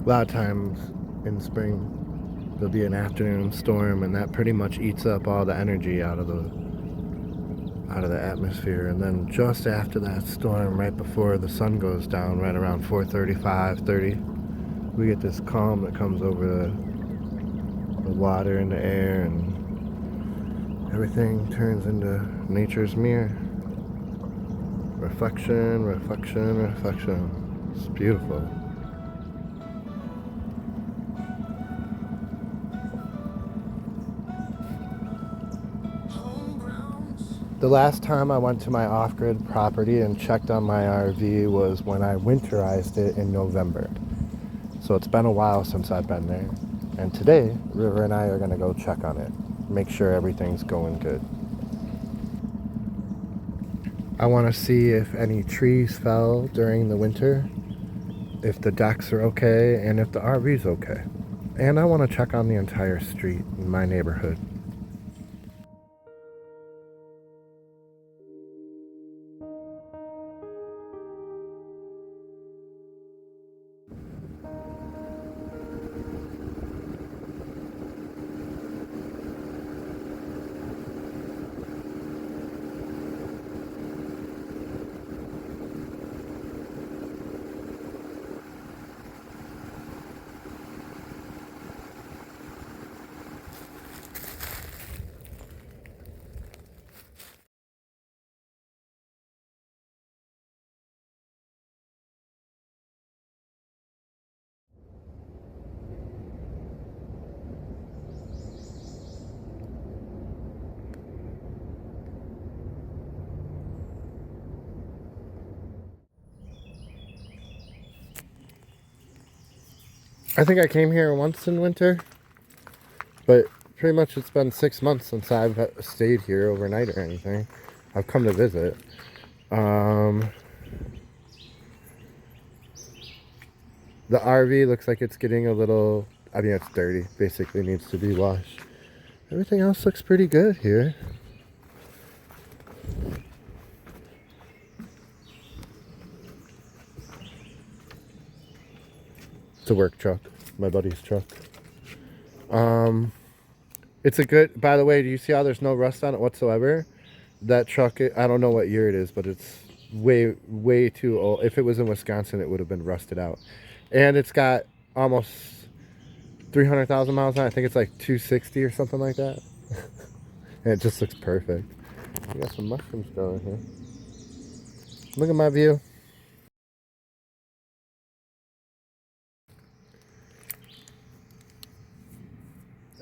A lot of times in spring there'll be an afternoon storm, and that pretty much eats up all the energy out of the atmosphere. And then just after that storm, right before the sun goes down, right around 4:35, 30, we get this calm that comes over the water and the air, and everything turns into nature's mirror. Reflection, reflection, reflection. It's beautiful. The last time I went to my off-grid property and checked on my RV was when I winterized it in November. So it's been a while since I've been there. And today, River and I are going to go check on it. Make sure everything's going good. I want to see if any trees fell during the winter, if the decks are okay, and if the RV's okay. And I want to check on the entire street in my neighborhood. I think I came here once in winter, but pretty much it's been 6 months since I've stayed here overnight or anything. I've come to visit. The RV looks like it's getting a little, I mean, it's dirty. Basically needs to be washed. Everything else looks pretty good here. It's a work truck, my buddy's truck. It's a good, by the way, do you see how there's no rust on it whatsoever? That truck, I don't know what year it is, but it's way too old. If it was in Wisconsin, it would have been rusted out. And it's got almost 300,000 miles on it. I think it's like 260 or something like that. And it just looks perfect. We got some mushrooms growing here. Look at my view.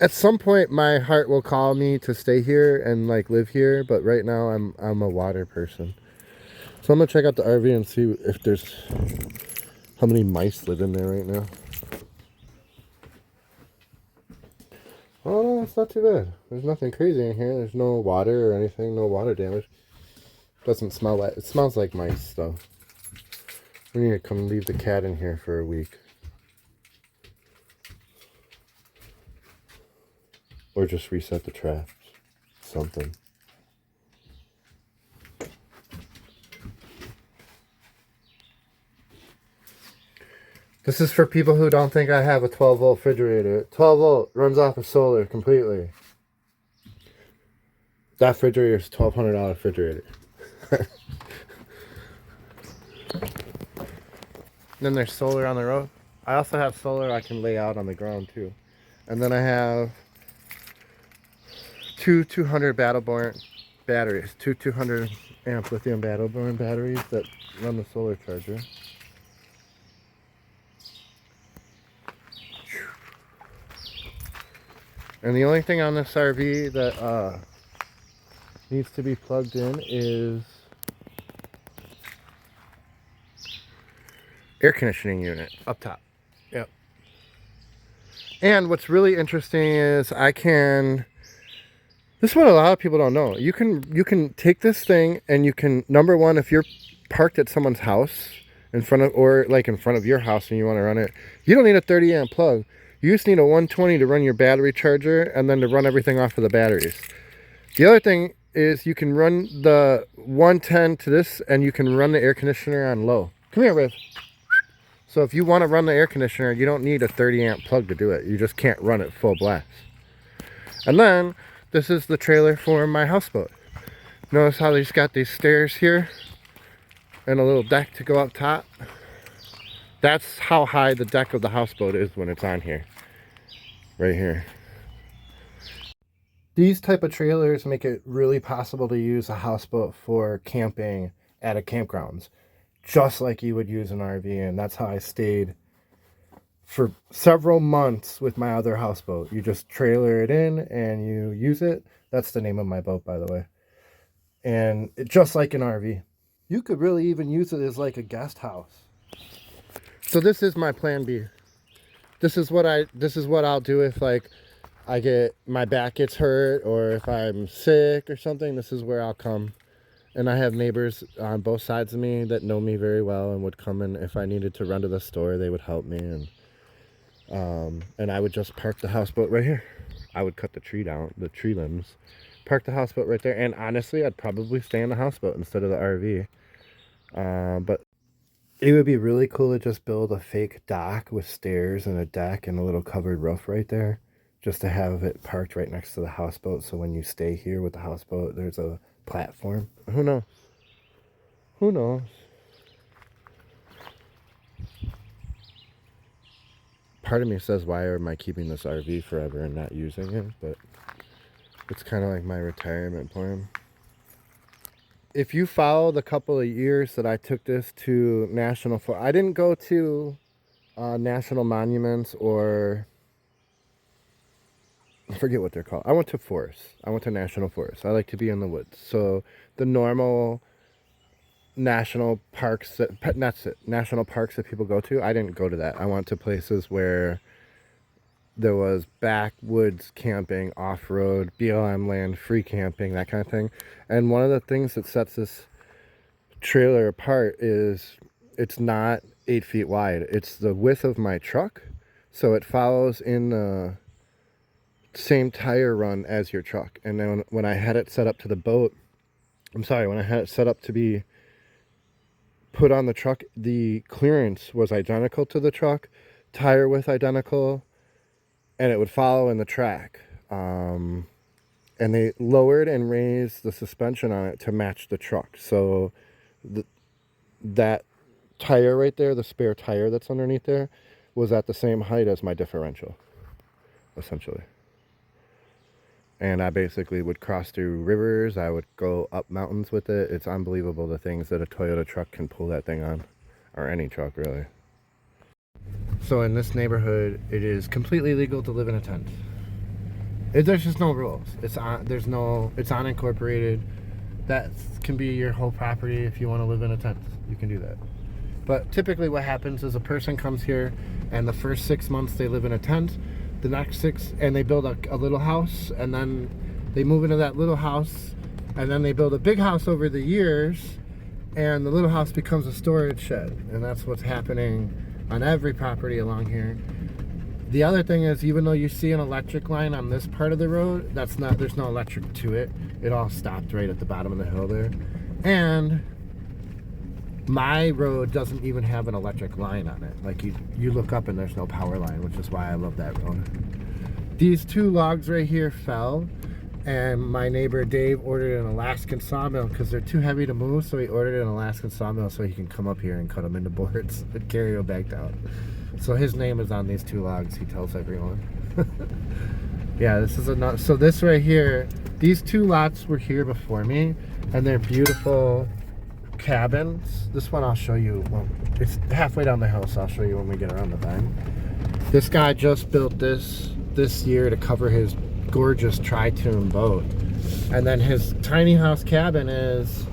At some point my heart will call me to stay here and like live here, but right now I'm a water person. So I'm gonna check out the RV and see if there's, how many mice live in there right now. Oh no, it's not too bad. There's nothing crazy in here. There's no water or anything, no water damage. Doesn't smell like, it smells like mice though. We need to come leave the cat in here for a week. Or just reset the traps. Something. This is for people who don't think I have a 12-volt refrigerator. 12 volt runs off of solar completely. That refrigerator is $1,200 refrigerator. Then there's solar on the roof. I also have solar I can lay out on the ground too. And then I have two 200 Battleborn batteries. Two 200 amp lithium Battleborn batteries that run the solar charger. And the only thing on this RV that needs to be plugged in is air conditioning unit up top. Yep. And what's really interesting is I can, this is what a lot of people don't know. You can take this thing and you can, number one, if you're parked at someone's house in front of, or like in front of your house and you want to run it, you don't need a 30 amp plug. You just need a 120 to run your battery charger and then to run everything off of the batteries. The other thing is you can run the 110 to this and you can run the air conditioner on low. Come here, Riv. So if you want to run the air conditioner, you don't need a 30 amp plug to do it. You just can't run it full blast. And then this is the trailer for my houseboat. Notice how he's got these stairs here and a little deck to go up top. That's how high the deck of the houseboat is when it's on here. Right here. These type of trailers make it really possible to use a houseboat for camping at a campgrounds, just like you would use an RV. And that's how I stayed for several months with my other houseboat. You just trailer it in and you use it. That's the name of my boat, by the way. And just like an RV. You could really even use it as like a guest house. So this is my plan B. This is what I'll do if like my back gets hurt or if I'm sick or something. This is where I'll come. And I have neighbors on both sides of me that know me very well and would come in if I needed to run to the store. They would help me, and I would just park the houseboat right here. I would cut the tree limbs, park the houseboat right there. And honestly, I'd probably stay in the houseboat instead of the RV. But it would be really cool to just build a fake dock with stairs and a deck and a little covered roof right there, just to have it parked right next to the houseboat. So when you stay here with the houseboat, there's a platform. Who knows? Who knows? Part of me says, why am I keeping this RV forever and not using it? But it's kind of like my retirement plan. If you follow the couple of years that I took this to national forest, I didn't go to national monuments, or I forget what they're called. I went to forests. I went to national forests. I like to be in the woods. So the normal national parks national parks that people go to, I didn't go to that. I went to places where there was backwoods camping, off-road, BLM land, free camping, that kind of thing. And one of the things that sets this trailer apart is it's not 8 feet wide. It's the width of my truck. So it follows in the same tire run as your truck. And then when I had it set up to the boat, when I had it set up to be put on the truck, the clearance was identical to the truck, tire width identical, and it would follow in the track. And they lowered and raised the suspension on it to match the truck. So that tire right there, the spare tire that's underneath there, was at the same height as my differential, essentially. And I basically would cross through rivers. I would go up mountains with it. It's unbelievable the things that a Toyota truck can pull that thing on, or any truck really. So in this neighborhood, it is completely legal to live in a tent. There's just no rules. It's unincorporated. That can be your whole property. If you want to live in a tent, you can do that. But typically what happens is a person comes here and the first 6 months they live in a tent, the next 6, and they build a little house, and then they move into that little house, and then they build a big house over the years, and the little house becomes a storage shed. And that's what's happening on every property along here. The other thing is, even though you see an electric line on this part of the road, there's no electric to it. It all stopped right at the bottom of the hill there. And my road doesn't even have an electric line on it. Like you look up and there's no power line, which is why I love that road. These 2 logs right here fell, and my neighbor Dave ordered an Alaskan sawmill because they're too heavy to move, so he ordered an Alaskan sawmill so he can come up here and cut them into boards and carry them back down. So his name is on these 2 logs, he tells everyone. Yeah, this is enough. So this right here, these 2 lots were here before me, and they're beautiful cabins. This one I'll show you. Well, it's halfway down the hill, so I'll show you when we get around the bend. This guy just built this year to cover his gorgeous tri-tune boat. And then his tiny house cabin is,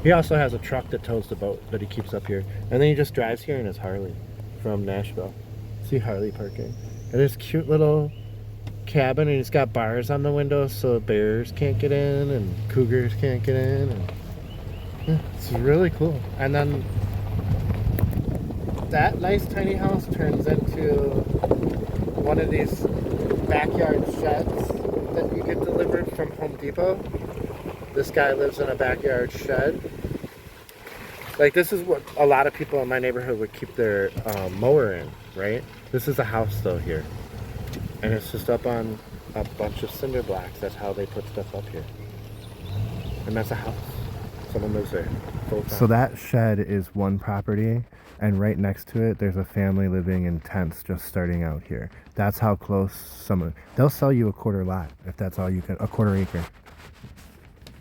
he also has a truck that tows the boat that he keeps up here. And then he just drives here in his Harley from Nashville. See Harley parking. And his cute little cabin, and he's got bars on the windows so bears can't get in and cougars can't get in. And yeah, it's really cool. And then that nice tiny house turns into one of these backyard sheds that you get delivered from Home Depot. This guy lives in a backyard shed. Like, this is what a lot of people in my neighborhood would keep their mower in, right? This is a house, though, here. And it's just up on a bunch of cinder blocks. That's how they put stuff up here. And that's a house. Someone lives there full time. So that shed is one property, and right next to it, there's a family living in tents just starting out here. That's how close someone... They'll sell you a quarter lot, if that's all you can... A quarter acre.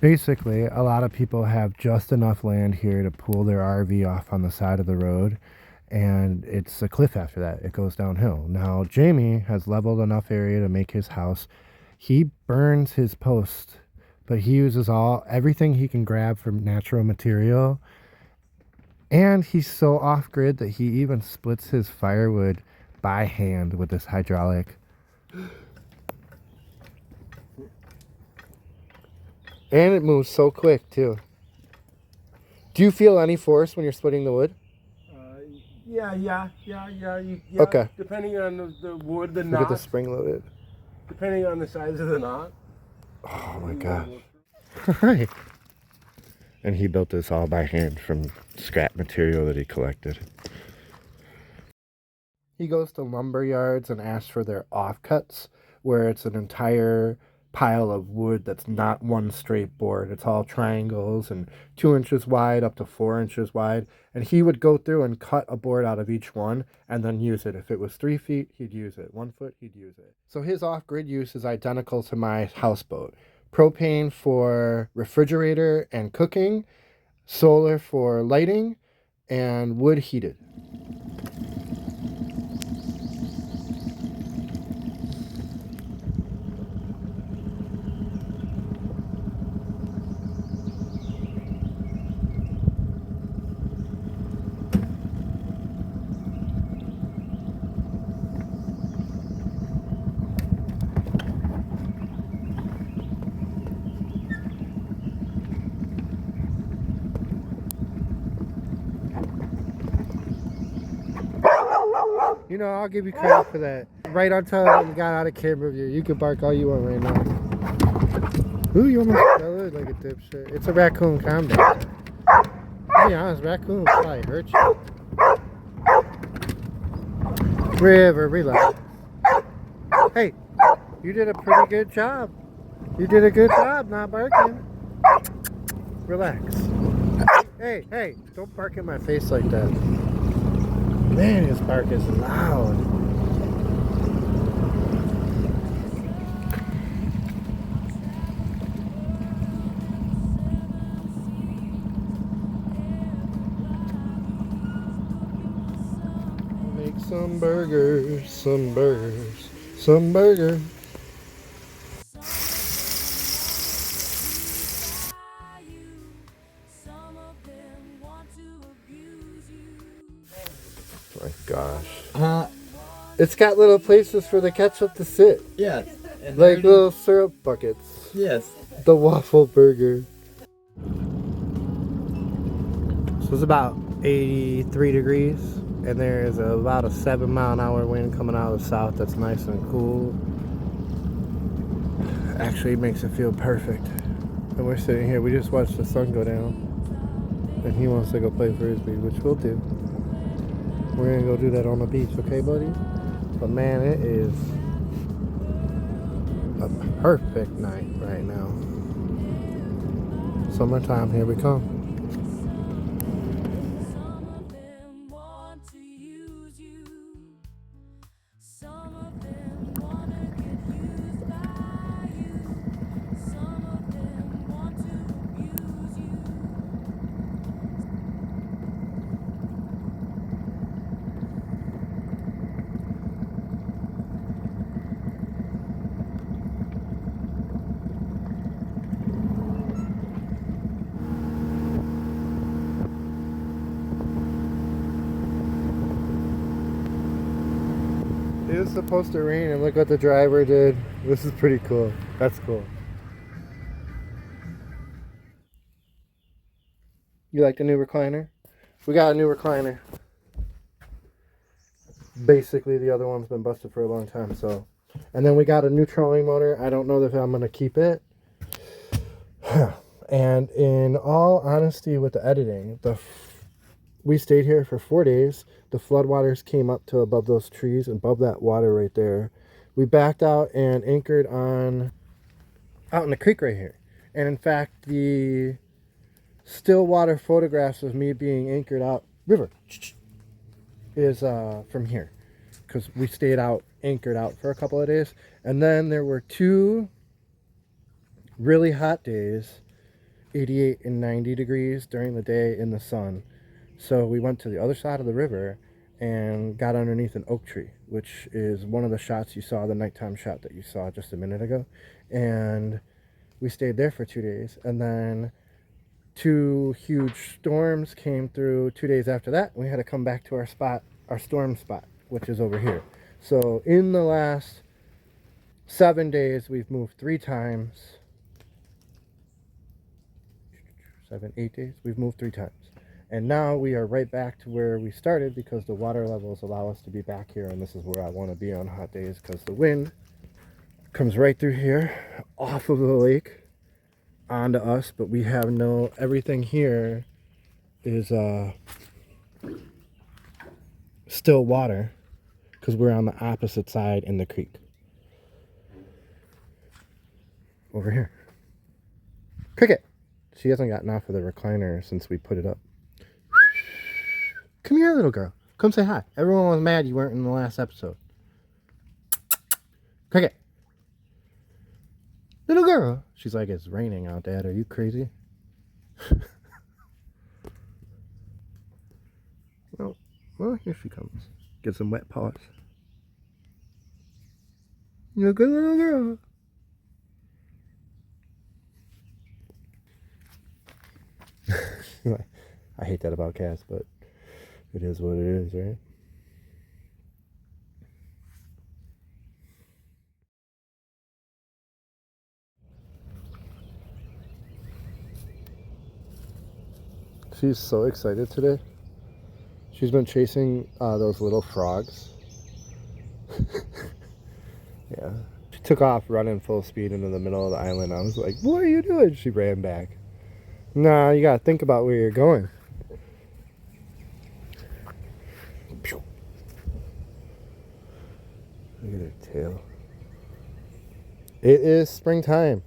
Basically, a lot of people have just enough land here to pull their RV off on the side of the road, and it's a cliff after that. It goes downhill. Now, Jamie has leveled enough area to make his house. He burns his post, but he uses everything he can grab from natural material, and he's so off-grid that he even splits his firewood by hand with this hydraulic. And it moves so quick, too. Do you feel any force when you're splitting the wood? Yeah. Okay. Depending on the wood, the Look knot. at the spring loaded. Depending on the size of the knot. Oh my gosh. Right. And he built this all by hand from scrap material that he collected. He goes to lumber yards and asks for their offcuts, where it's an entire pile of wood that's not one straight board. It's all triangles and 2 inches wide up to 4 inches wide. And he would go through and cut a board out of each one and then use it. If it was 3 feet, he'd use it. 1 foot, he'd use it. So his off-grid use is identical to my houseboat. Propane for refrigerator and cooking, solar for lighting, and wood heated. You know, I'll give you credit for that. Right until you got out of camera view. You can bark all you want right now. Ooh, you almost fell in like a dipshit. It's a raccoon, calm down. To be honest, raccoons probably hurt you. River, relax. Hey, you did a pretty good job. You did a good job not barking. Relax. Hey, don't bark in my face like that. Man, his bark is loud. Make some burgers, some burgers. Oh my gosh. It's got little places for the ketchup to sit. Yeah. Like little syrup buckets. Yes. The waffle burger. So it's about 83 degrees. And there's about a 7-mile-an-hour wind coming out of the south that's nice and cool. Actually makes it feel perfect. And we're sitting here, we just watched the sun go down. And he wants to go play frisbee, which we'll do. We're gonna go do that on the beach, okay, buddy? But man, it is a perfect night right now. Summertime, here we come. It was supposed to rain and look what the driver did. This is pretty cool. That's cool. You like the new recliner? We got a new recliner. Basically the other one's been busted for a long time, so. And then we got a new trolling motor. I don't know if I'm going to keep it. And in all honesty with the editing, the we stayed here for 4 days. The floodwaters came up to above those trees, above that water right there. We backed out and anchored on out in the creek right here. And in fact, the still water photographs of me being anchored out river is from here, because we stayed out anchored out for a couple of days. And then there were 2 really hot days, 88 and 90 degrees during the day in the sun. So we went to the other side of the river and got underneath an oak tree, which is one of the shots you saw, the nighttime shot that you saw just a minute ago. And we stayed there for 2 days. And then 2 huge storms came through 2 days after that. We had to come back to our spot, our storm spot, which is over here. So in the last 7 days, we've moved 3 times. 7, 8 days, we've moved 3 times. And now we are right back to where we started, because the water levels allow us to be back here, and this is where I want to be on hot days, because the wind comes right through here off of the lake onto us, but we have no, everything here is still water, because we're on the opposite side in the creek over here. Cricket, she hasn't gotten off of the recliner since we put it up. Come here, little girl. Come say hi. Everyone was mad you weren't in the last episode. Cricket. Little girl. She's like, it's raining out, Dad. Are you crazy? Well, here she comes. Get some wet paws. You're a good little girl. I hate that about cats, but it is what it is, right? She's so excited today. She's been chasing those little frogs. Yeah. She took off running full speed into the middle of the island. I was like, what are you doing? She ran back. Nah, you gotta think about where you're going. Look at her tail. It is springtime.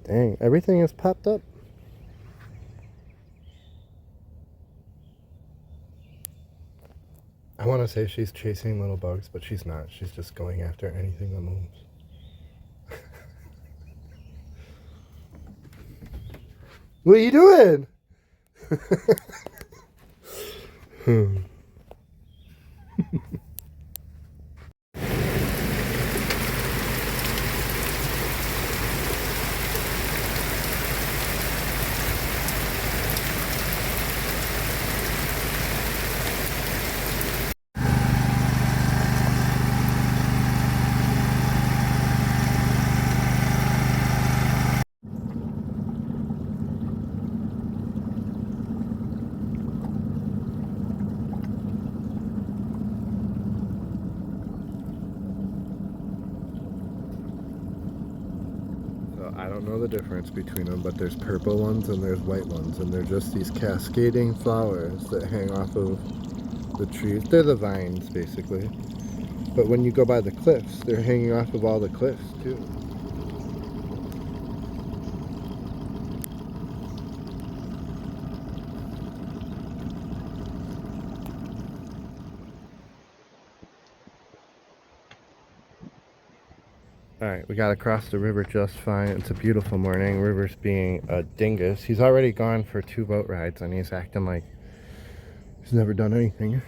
Dang, everything is popped up. I want to say she's chasing little bugs, but she's not. She's just going after anything that moves. What are you doing? I don't know the difference between them, but there's purple ones and there's white ones, and they're just these cascading flowers that hang off of the trees. They're the vines, basically. But when you go by the cliffs, they're hanging off of all the cliffs, too. Alright, we got across the river just fine. It's a beautiful morning. River's being a dingus. He's already gone for 2 boat rides, and he's acting like he's never done anything.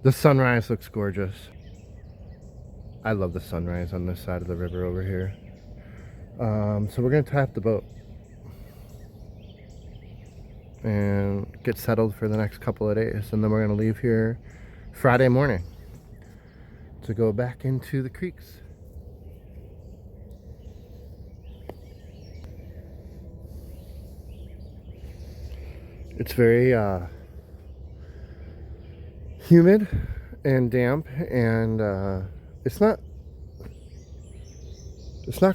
The sunrise looks gorgeous. I love the sunrise on this side of the river over here. So we're going to tie up the boat and get settled for the next couple of days, and then we're going to leave here Friday morning to go back into the creeks. It's very humid and damp, and it's not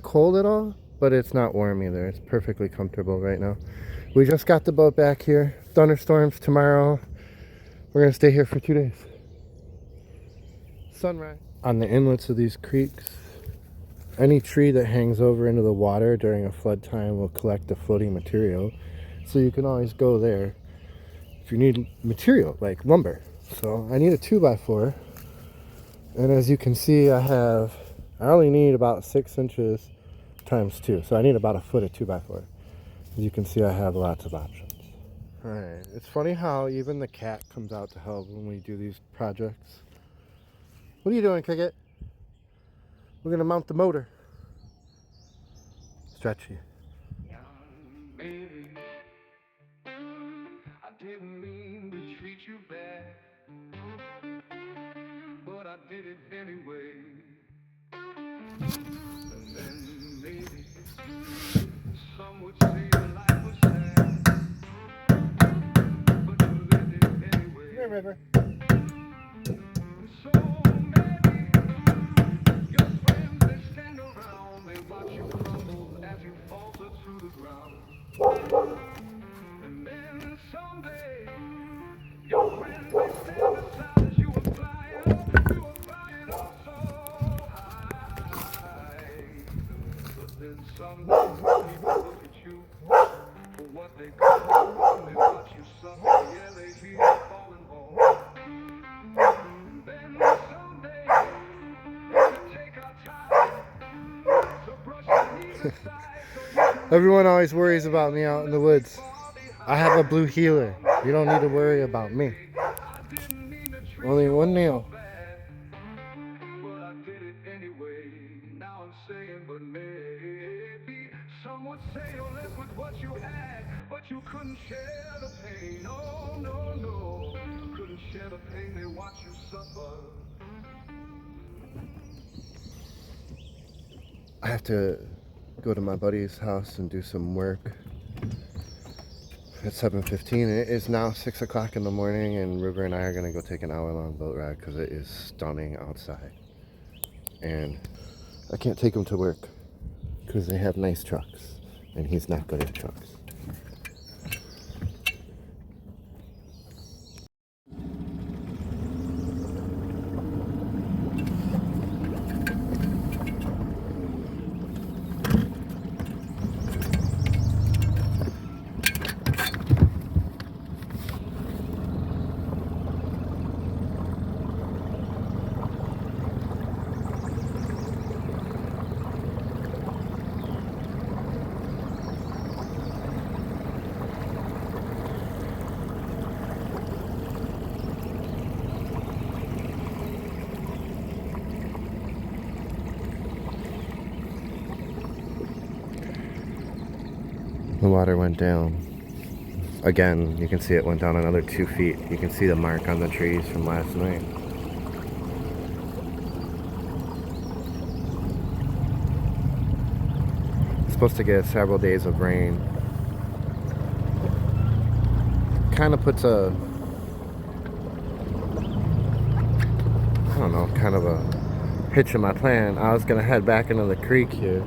cold at all, but it's not warm either. It's perfectly comfortable right now. We just got the boat back here. Thunderstorms tomorrow. We're gonna stay here for 2 days. Sunrise. On the inlets of these creeks, any tree that hangs over into the water during a flood time will collect the floating material. So you can always go there if you need material like lumber. So I need a 2x4. And as you can see, I only need about 6 inches times 2. So I need about a foot of 2x4. As you can see, I have lots of options. Alright, it's funny how even the cat comes out to help when we do these projects. What are you doing, Cricket? We're gonna mount the motor. Stretchy. Young baby, I didn't mean to treat you bad, but I did it anyway. And then maybe some would say your life was sad, but you lived it anyway. Come here, River. So maybe your friends, they stand around, they watch you crumble as you falter through the ground. And then someday your friends, they stand beside as you were flying up so high. But then someday people look at you for what they call, they watch you suffer, yeah, they hear you falling home. And then someday to take our time, so brush your knees aside so you can Everyone always worries about me out in the woods. I have a blue healer. You don't need to worry about me. I didn't mean to treat Only you one all nail. so bad, but I did it anyway. Now I'm saying, but maybe some would say you left with what you had, but you couldn't share the pain. Oh no, no, you couldn't share the pain. They watch you suffer. I have to go to my buddy's house and do some work. It's 7:15. It is now 6 o'clock in the morning, and River and I are gonna go take an hour-long boat ride because it is stunning outside. And I can't take him to work because they have nice trucks, and he's not good at trucks. The water went down. Again, you can see it went down another 2 feet. You can see the mark on the trees from last night. It's supposed to get several days of rain. Kind of puts a, I don't know, kind of a hitch in my plan. I was gonna head back into the creek here,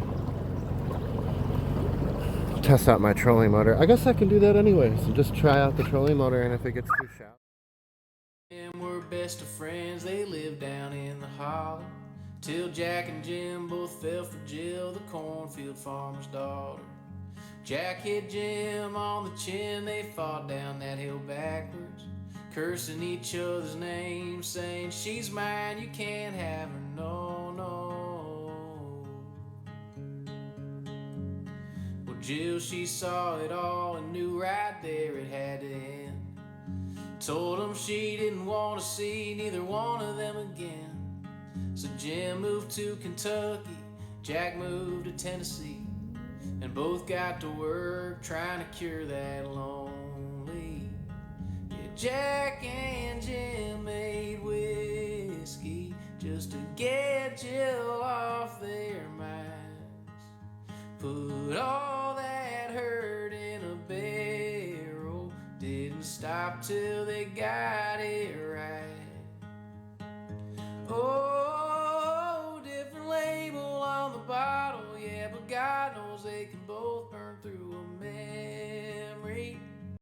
test out my trolling motor. I guess I can do that anyway, so just try out the trolling motor, and if it gets too shallow. Them were best of friends, they lived down in the holler, till Jack and Jim both fell for Jill, the cornfield farmer's daughter. Jack hit Jim on the chin, they fought down that hill backwards, cursing each other's names, saying, she's mine, you can't have her, no, no. Well, Jill, she saw it all and knew right there it had to end. Told him she didn't want to see neither one of them again. So Jim moved to Kentucky, Jack moved to Tennessee, and both got to work trying to cure that lonely. Yeah, Jack and Jim made whiskey just to get Jill off their minds. Put all that hurt in a barrel, didn't stop till they got it right. Oh,